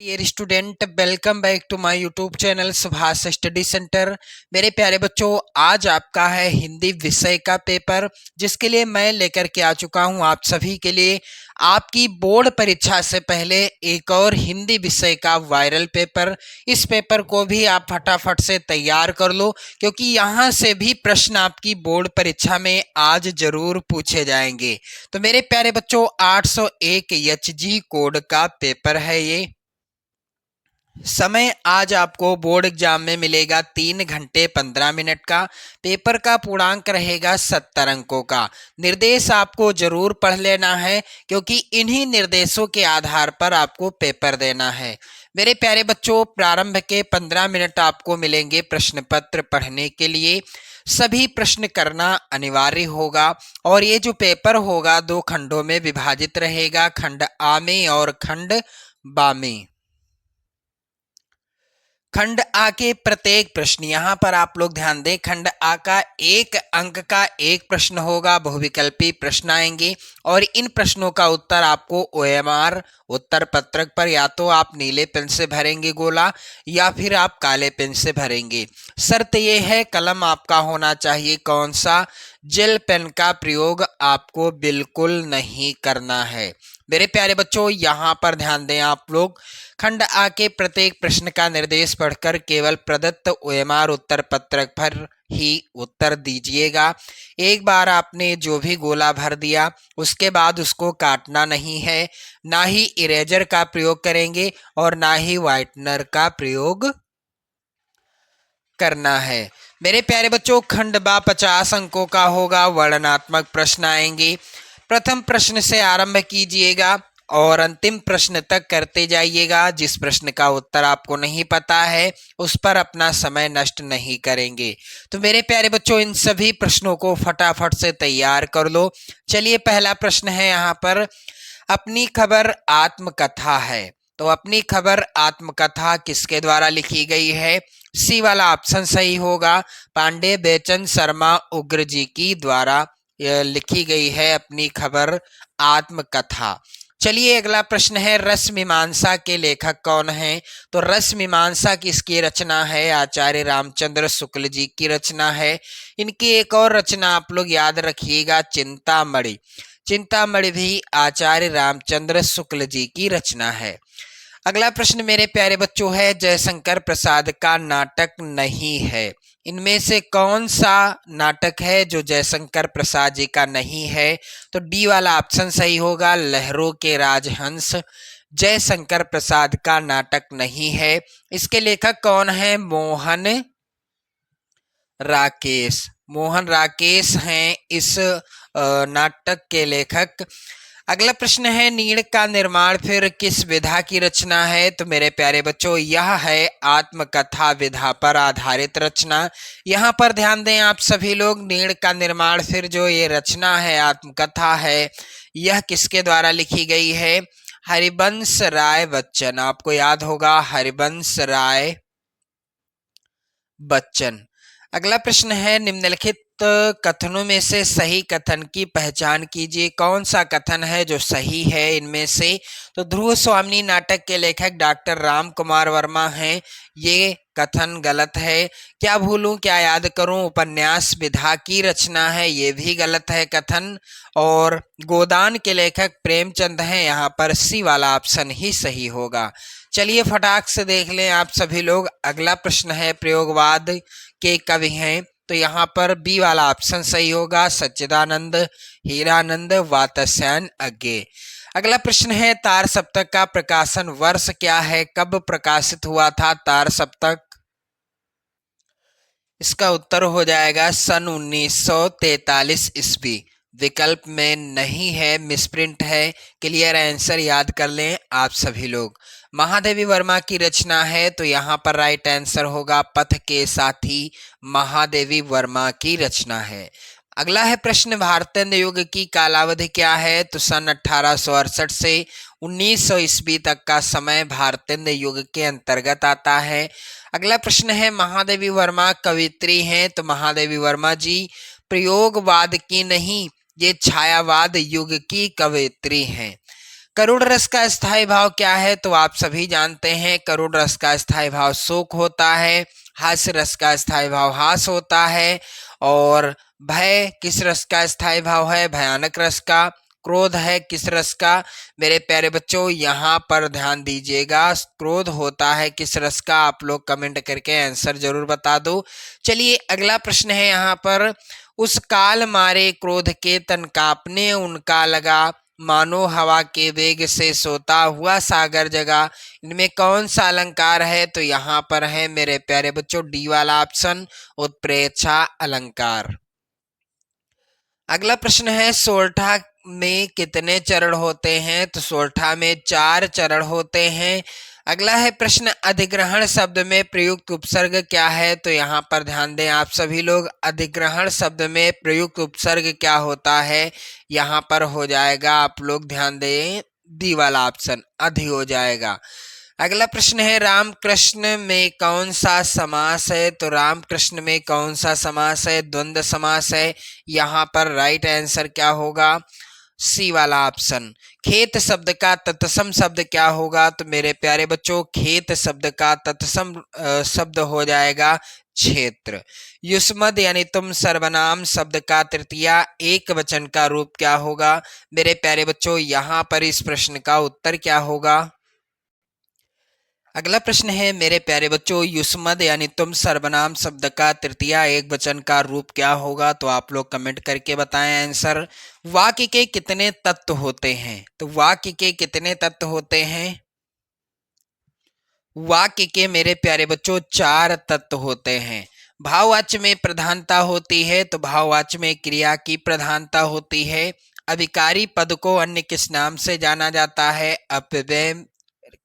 Dear student, welcome back to my YouTube channel Subhash study centre. मेरे प्यारे बच्चों, आज आपका है हिंदी विषय का पेपर, जिसके लिए मैं लेकर के आ चुका हूं आप सभी के लिए आपकी बोर्ड परीक्षा से पहले एक और हिंदी विषय का वायरल पेपर। इस पेपर को भी आप फटाफट से तैयार कर लो, क्योंकि यहाँ से भी प्रश्न आपकी बोर्ड परीक्षा में आज जरूर पूछे जाएंगे। तो मेरे प्यारे बच्चों, 801 एचजी कोड का पेपर है ये। समय आज आपको बोर्ड एग्जाम में मिलेगा 3 घंटे 15 मिनट का। पेपर का पूर्णांक रहेगा 70 अंकों का। निर्देश आपको जरूर पढ़ लेना है, क्योंकि इन्हीं निर्देशों के आधार पर आपको पेपर देना है। मेरे प्यारे बच्चों, प्रारंभ के 15 मिनट आपको मिलेंगे प्रश्न पत्र पढ़ने के लिए। सभी प्रश्न करना अनिवार्य होगा और ये जो पेपर होगा 2 खंडों में विभाजित रहेगा, खंड आ में और खंड बा में। खंड आ के प्रत्येक प्रश्न, यहाँ पर आप लोग ध्यान दें, खंड आ का 1 अंक का एक प्रश्न होगा, बहुविकल्पी प्रश्न आएंगे और इन प्रश्नों का उत्तर आपको ओएमआर उत्तर पत्रक पर या तो आप नीले पेन से भरेंगे गोला या फिर आप काले पेन से भरेंगे। शर्त यह है कलम आपका होना चाहिए कौन सा, जेल पेन का प्रयोग आपको बिल्कुल नहीं करना है। मेरे प्यारे बच्चों, यहाँ पर ध्यान दें आप लोग, खंड आ के प्रत्येक प्रश्न का निर्देश पढ़कर केवल प्रदत्त ओएमआर उत्तर पत्रक पर ही उत्तर दीजिएगा। एक बार आपने जो भी गोला भर दिया उसके बाद उसको काटना नहीं है, ना ही इरेजर का प्रयोग करेंगे और ना ही व्हाइटनर का प्रयोग करना है। मेरे प्यारे बच्चों, खंड बा 50 अंकों का होगा, वर्णनात्मक प्रश्न आएंगे। प्रथम प्रश्न से आरंभ कीजिएगा और अंतिम प्रश्न तक करते जाइएगा। जिस प्रश्न का उत्तर आपको नहीं पता है उस पर अपना समय नष्ट नहीं करेंगे। तो मेरे प्यारे बच्चों, इन सभी प्रश्नों को फटाफट से तैयार कर लो। चलिए, पहला प्रश्न है यहाँ पर, अपनी खबर आत्मकथा है। तो अपनी खबर आत्मकथा किसके द्वारा लिखी गई है? सी वाला ऑप्शन सही होगा, पांडे बेचन शर्मा उग्र जी की द्वारा लिखी गई है अपनी खबर आत्मकथा। चलिए, अगला प्रश्न है, रस मीमांसा के लेखक कौन हैं? तो रस मीमांसा किसकी रचना है? आचार्य रामचंद्र शुक्ल जी की रचना है। इनकी एक और रचना आप लोग याद रखिएगा, चिंतामणि। चिंतामणि भी आचार्य रामचंद्र शुक्ल जी की रचना है। अगला प्रश्न मेरे प्यारे बच्चों है, जयशंकर प्रसाद का नाटक नहीं है। इनमें से कौन सा नाटक है जो जयशंकर प्रसाद जी का नहीं है? तो डी वाला ऑप्शन सही होगा, लहरों के राजहंस जयशंकर प्रसाद का नाटक नहीं है। इसके लेखक कौन है? मोहन राकेश। मोहन राकेश हैं इस नाटक के लेखक। अगला प्रश्न है, नीड़ का निर्माण फिर किस विधा की रचना है? तो मेरे प्यारे बच्चों, यह है आत्मकथा विधा पर आधारित रचना। यहाँ पर ध्यान दें आप सभी लोग, नीड़ का निर्माण फिर जो ये रचना है, आत्मकथा है, यह किसके द्वारा लिखी गई है? हरिवंश राय बच्चन। आपको याद होगा, हरिवंश राय बच्चन। अगला प्रश्न है, निम्नलिखित कथनों में से सही कथन की पहचान कीजिए। कौन सा कथन है जो सही है इनमें से? तो ध्रुव स्वामिनी नाटक के लेखक डॉक्टर राम कुमार वर्मा हैं, ये कथन गलत है। क्या भूलूं क्या याद करूं उपन्यास विधा की रचना है, ये भी गलत है कथन। और गोदान के लेखक प्रेमचंद हैं, यहाँ पर सी वाला ऑप्शन ही सही होगा। चलिए, फटाक से देख लें आप सभी लोग। अगला प्रश्न है, प्रयोगवाद के कवि हैं? तो यहाँ पर बी वाला ऑप्शन सही होगा, सच्चिदानंद हीरानंद वात्स्यायन अज्ञे। अगला प्रश्न है, तार सप्तक का प्रकाशन वर्ष क्या है? कब प्रकाशित हुआ था तार सप्तक? इसका उत्तर हो जाएगा सन 1943 ईस्वी। विकल्प में नहीं है, मिसप्रिंट है। क्लियर आंसर याद कर लें आप सभी लोग। महादेवी वर्मा की रचना है, तो यहाँ पर राइट आंसर होगा, पथ के साथी महादेवी वर्मा की रचना है। अगला है प्रश्न, भारतेंद्र युग की कालावधि क्या है? तो सन 1868 से 1900 ईस्वी तक का समय भारतेंद्र युग के अंतर्गत आता है। अगला प्रश्न है, महादेवी वर्मा कवित्री हैं? तो महादेवी वर्मा जी प्रयोगवाद की नहीं, ये छायावाद युग की कवित्री हैं। करुण रस का स्थायी भाव क्या है? तो आप सभी जानते हैं, करुण रस का स्थायी भाव शोक होता है। हास्य रस का स्थायी भाव हास होता है। और भय किस रस का स्थायी भाव है? भयानक रस का। क्रोध है किस रस का? मेरे प्यारे बच्चों यहाँ पर ध्यान दीजिएगा, क्रोध होता है किस रस का? आप लोग कमेंट करके आंसर जरूर बता दो। चलिए अगला प्रश्न है यहाँ पर, उस काल मारे क्रोध के तन कांपने उनका लगा, मानो हवा के वेग से सोता हुआ सागर जगा। इनमें कौन सा अलंकार है? तो यहाँ पर है मेरे प्यारे बच्चों डी वाला ऑप्शन, उत्प्रेक्षा अलंकार। अगला प्रश्न है, सोरठा में कितने चरण होते हैं? तो सोरठा में 4 चरण होते हैं। अगला है प्रश्न, अधिग्रहण शब्द में प्रयुक्त उपसर्ग क्या है? तो यहाँ पर ध्यान दें आप सभी लोग, अधिग्रहण शब्द में प्रयुक्त उपसर्ग क्या होता है? यहाँ पर हो जाएगा, आप लोग ध्यान दें, डी वाला ऑप्शन अधि हो जाएगा। अगला प्रश्न है, राम कृष्ण में कौन सा समास है? तो राम कृष्ण में कौन सा समास है? द्वंद्व समास है। यहाँ पर राइट आंसर क्या होगा? सी वाला ऑप्शन। खेत शब्द का तत्सम शब्द क्या होगा? तो मेरे प्यारे बच्चों खेत शब्द का तत्सम शब्द हो जाएगा क्षेत्र। युष्मद यानी तुम सर्वनाम शब्द का तृतीया एक वचन का रूप क्या होगा? मेरे प्यारे बच्चों यहाँ पर इस प्रश्न का उत्तर क्या होगा? अगला प्रश्न है मेरे प्यारे बच्चों, युष्मद यानी तुम सर्वनाम शब्द का तृतीया एक वचन का रूप क्या होगा? तो आप लोग कमेंट करके बताएं आंसर। वाक्य के कितने तत्व होते हैं? तो वाक्य के कितने तत्व होते हैं? वाक्य के मेरे प्यारे बच्चों 4 तत्व होते हैं। भाववाच्य में प्रधानता होती है, तो भाववाच्य में क्रिया की प्रधानता होती है। अभिकारी पद को अन्य किस नाम से जाना जाता है? अपव्यय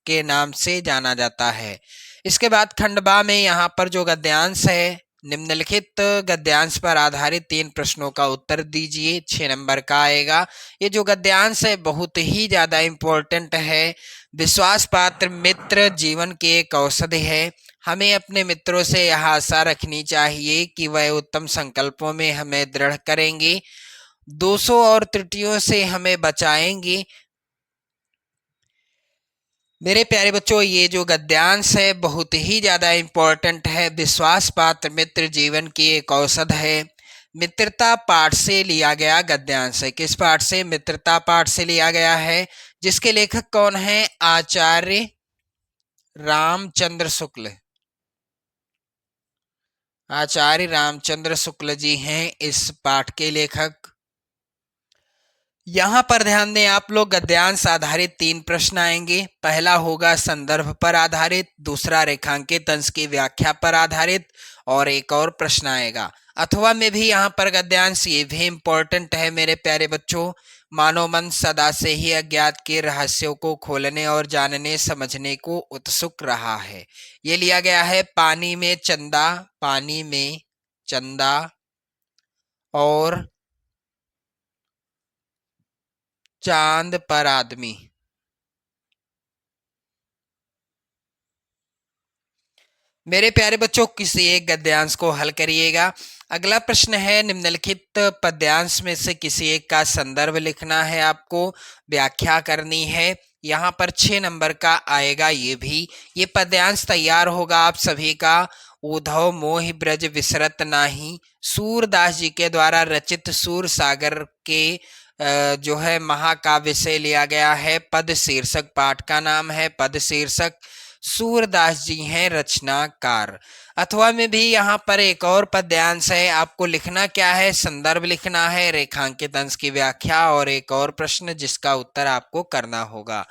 के नाम से जाना जाता है। इसके बाद खंडबा में यहाँ पर जो गद्यांश है, निम्नलिखित गद्यांश पर आधारित 3 प्रश्नों का उत्तर दीजिए, 6 नंबर का आएगा। ये जो गद्यांश है बहुत ही ज्यादा इंपॉर्टेंट है। विश्वास पात्र मित्र जीवन की एक औषधि है। हमें अपने मित्रों से यह आशा रखनी चाहिए कि वह उत्तम संकल्पों में हमें दृढ़ करेंगे, दोषों और त्रुटियों से हमें बचाएंगे। मेरे प्यारे बच्चों ये जो गद्यांश है बहुत ही ज्यादा इंपॉर्टेंट है। विश्वास पात्र मित्र जीवन की एक औषध है। मित्रता पाठ से लिया गया गद्यांश है। किस पाठ से? मित्रता पाठ से लिया गया है। जिसके लेखक कौन है? आचार्य रामचंद्र शुक्ल। आचार्य रामचंद्र शुक्ल जी हैं इस पाठ के लेखक। यहाँ पर ध्यान दें आप लोग, गद्यांश आधारित 3 प्रश्न आएंगे। पहला होगा संदर्भ पर आधारित, दूसरा रेखांकित अंश की व्याख्या पर आधारित, और एक और प्रश्न आएगा। अथवा में भी यहाँ पर गद्यांश ये भी इंपॉर्टेंट है मेरे प्यारे बच्चों। मानव मन सदा से ही अज्ञात के रहस्यों को खोलने और जानने समझने को उत्सुक रहा है। ये लिया गया है पानी में चंदा, पानी में चंदा और चांद पर आदमी। मेरे प्यारे बच्चों किसी एक गद्यांश को हल करिएगा। अगला प्रश्न है, निम्नलिखित पद्यांश में से किसी एक का संदर्भ लिखना है, आपको व्याख्या करनी है। यहाँ पर 6 नंबर का आएगा। ये पद्यांश तैयार होगा आप सभी का। उद्धव मोहि ब्रज विसरत नाही, सूरदास जी के द्वारा रचित सूर सागर के जो है महाकाव्य से लिया गया है। पद शीर्षक पाठ का नाम है, पद शीर्षक। सूरदास जी हैं रचनाकार। अथवा में भी यहाँ पर एक और पद्यांश है। आपको लिखना क्या है? संदर्भ लिखना है, रेखांकित अंश की व्याख्या और एक और प्रश्न जिसका उत्तर आपको करना होगा।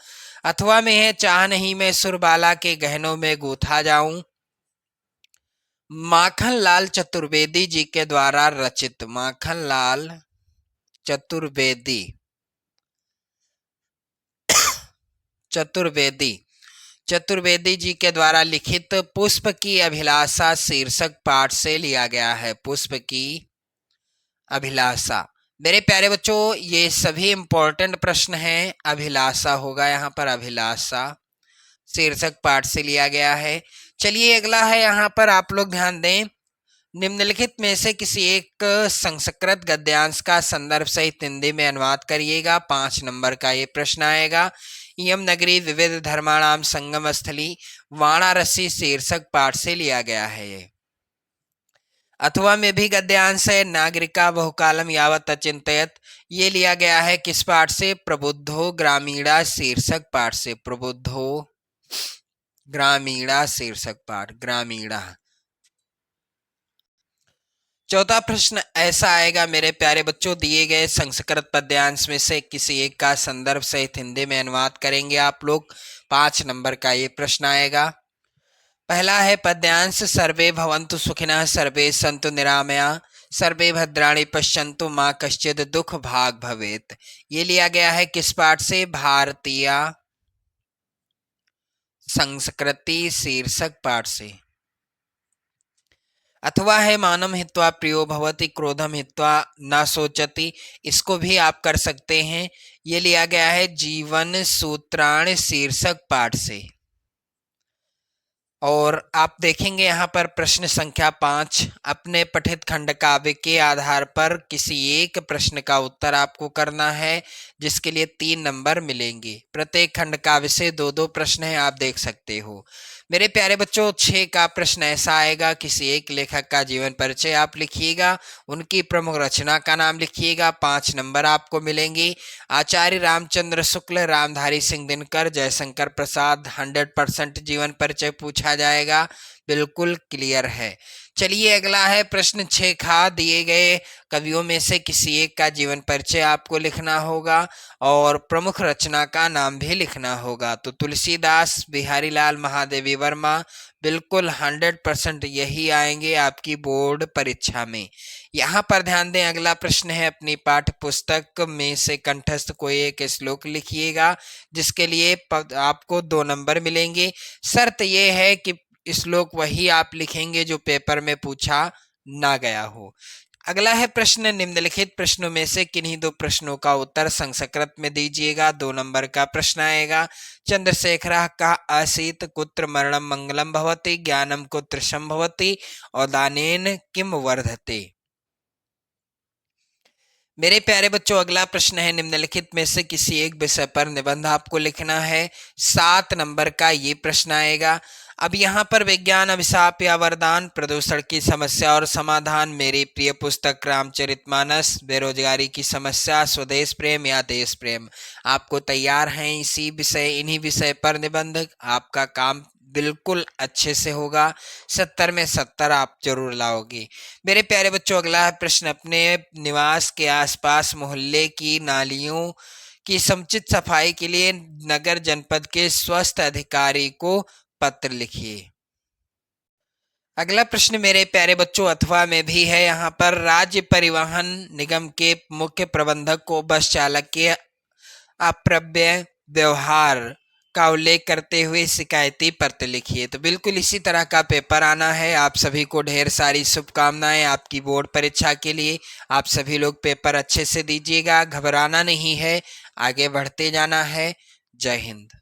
अथवा में है, चाह नहीं मैं सुरबाला के गहनों में गूथा जाऊं, माखन लाल चतुर्वेदी जी के द्वारा रचित। माखन लाल चतुर्वेदी चतुर्वेदी जी के द्वारा लिखित पुष्प की अभिलाषा शीर्षक पाठ से लिया गया है। पुष्प की अभिलाषा। मेरे प्यारे बच्चों ये सभी इंपॉर्टेंट प्रश्न हैं। अभिलाषा होगा यहाँ पर, अभिलाषा शीर्षक पाठ से लिया गया है। चलिए अगला है, यहाँ पर आप लोग ध्यान दें, निम्नलिखित में से किसी एक संस्कृत गद्यांश का संदर्भ सहित हिंदी में अनुवाद करिएगा। 5 नंबर का ये प्रश्न आएगा। इयम नगरी विविध धर्माणाम संगम स्थली वाराणसी शीर्षक पाठ से लिया गया है। ये अथवा में भी गद्यांश है। नागरिका बहुकालम यावत अचिंतयत, ये लिया गया है किस पाठ से? प्रबुद्धो ग्रामीणा शीर्षक पाठ से। प्रबुद्धो ग्रामीणा शीर्षक पाठ, ग्रामीणा। चौथा प्रश्न ऐसा आएगा मेरे प्यारे बच्चों, दिए गए संस्कृत पद्यांश में से किसी एक का संदर्भ सहित हिंदी में अनुवाद करेंगे आप लोग। 5 नंबर का ये प्रश्न आएगा। पहला है पद्यांश, सर्वे भवन्तु सुखिनः सर्वे सन्तु निरामया सर्वे भद्राणि पश्यन्तु माँ कश्चित् दुख भाग भवेत्। ये लिया गया है किस पाठ से? भारतीय संस्कृति शीर्षक पाठ से। अथवा है मानम हित्वा प्रियो भवति क्रोधम हित्वा न सोचति, इसको भी आप कर सकते हैं। ये लिया गया है जीवन सूत्राण शीर्षक पाठ से। और आप देखेंगे यहाँ पर प्रश्न संख्या 5, अपने पठित खंड काव्य के आधार पर किसी एक प्रश्न का उत्तर आपको करना है, जिसके लिए 3 नंबर मिलेंगे। प्रत्येक खंड काव्य से 2-2 प्रश्न हैं, आप देख सकते हो। मेरे प्यारे बच्चों, 6 का प्रश्न ऐसा आएगा, किसी एक लेखक का जीवन परिचय आप लिखिएगा, उनकी प्रमुख रचना का नाम लिखिएगा। 5 नंबर आपको मिलेंगे। आचार्य रामचंद्र शुक्ल, रामधारी सिंह दिनकर, जयशंकर प्रसाद, 100% जीवन परिचय पूछा जाएगा, बिल्कुल क्लियर है। चलिए अगला है प्रश्न 6 खा, दिए गए कवियों में से किसी एक का जीवन परिचय आपको लिखना होगा और प्रमुख रचना का नाम भी लिखना होगा। तो तुलसीदास, बिहारी लाल महादेवी वर्मा, बिल्कुल 100% यही आएंगे आपकी बोर्ड परीक्षा में। यहाँ पर ध्यान दें, अगला प्रश्न है अपनी पाठ्य पुस्तक में से कंठस्थ कोई एक श्लोक लिखिएगा, जिसके लिए आपको 2 नंबर मिलेंगे। शर्त यह है कि श्लोक वही आप लिखेंगे जो पेपर में पूछा ना गया हो। अगला है प्रश्न, निम्नलिखित प्रश्नों में से किन्हीं 2 प्रश्नों का उत्तर संस्कृत में दीजिएगा। 2 नंबर का प्रश्न आएगा। चंद्रशेखर का आसीत कुत्र मरणम मंगलम भवति ज्ञानम कुत्र संभवति और दानेन किम वर्धते। मेरे प्यारे बच्चों, अगला प्रश्न है, निम्नलिखित में से किसी एक विषय पर निबंध आपको लिखना है। 7 नंबर का ये प्रश्न आएगा। अब यहाँ पर विज्ञान अभिशाप या वरदान, प्रदूषण की समस्या और समाधान, मेरी प्रिय पुस्तक रामचरितमानस, बेरोजगारी की समस्या, स्वदेश प्रेम या देश प्रेम, आपको तैयार हैं इन्हीं विषय पर निबंध। आपका काम बिल्कुल अच्छे से होगा, 70 में 70 आप जरूर लाओगे। मेरे प्यारे बच्चों, अगला प्रश्न, अपने निवास के आसपास मोहल्ले की नालियों की समुचित सफाई के लिए नगर जनपद के स्वास्थ्य अधिकारी को पत्र लिखिए। अगला प्रश्न मेरे प्यारे बच्चों अथवा में भी है। यहाँ पर राज्य परिवहन निगम के मुख्य प्रबंधक को बस चालक के अप्रव्य व्यवहार का उल्लेख करते हुए शिकायती पत्र लिखिए। तो बिल्कुल इसी तरह का पेपर आना है। आप सभी को ढेर सारी शुभकामनाएं आपकी बोर्ड परीक्षा के लिए। आप सभी लोग पेपर अच्छे से दीजिएगा, घबराना नहीं है, आगे बढ़ते जाना है। जय हिंद।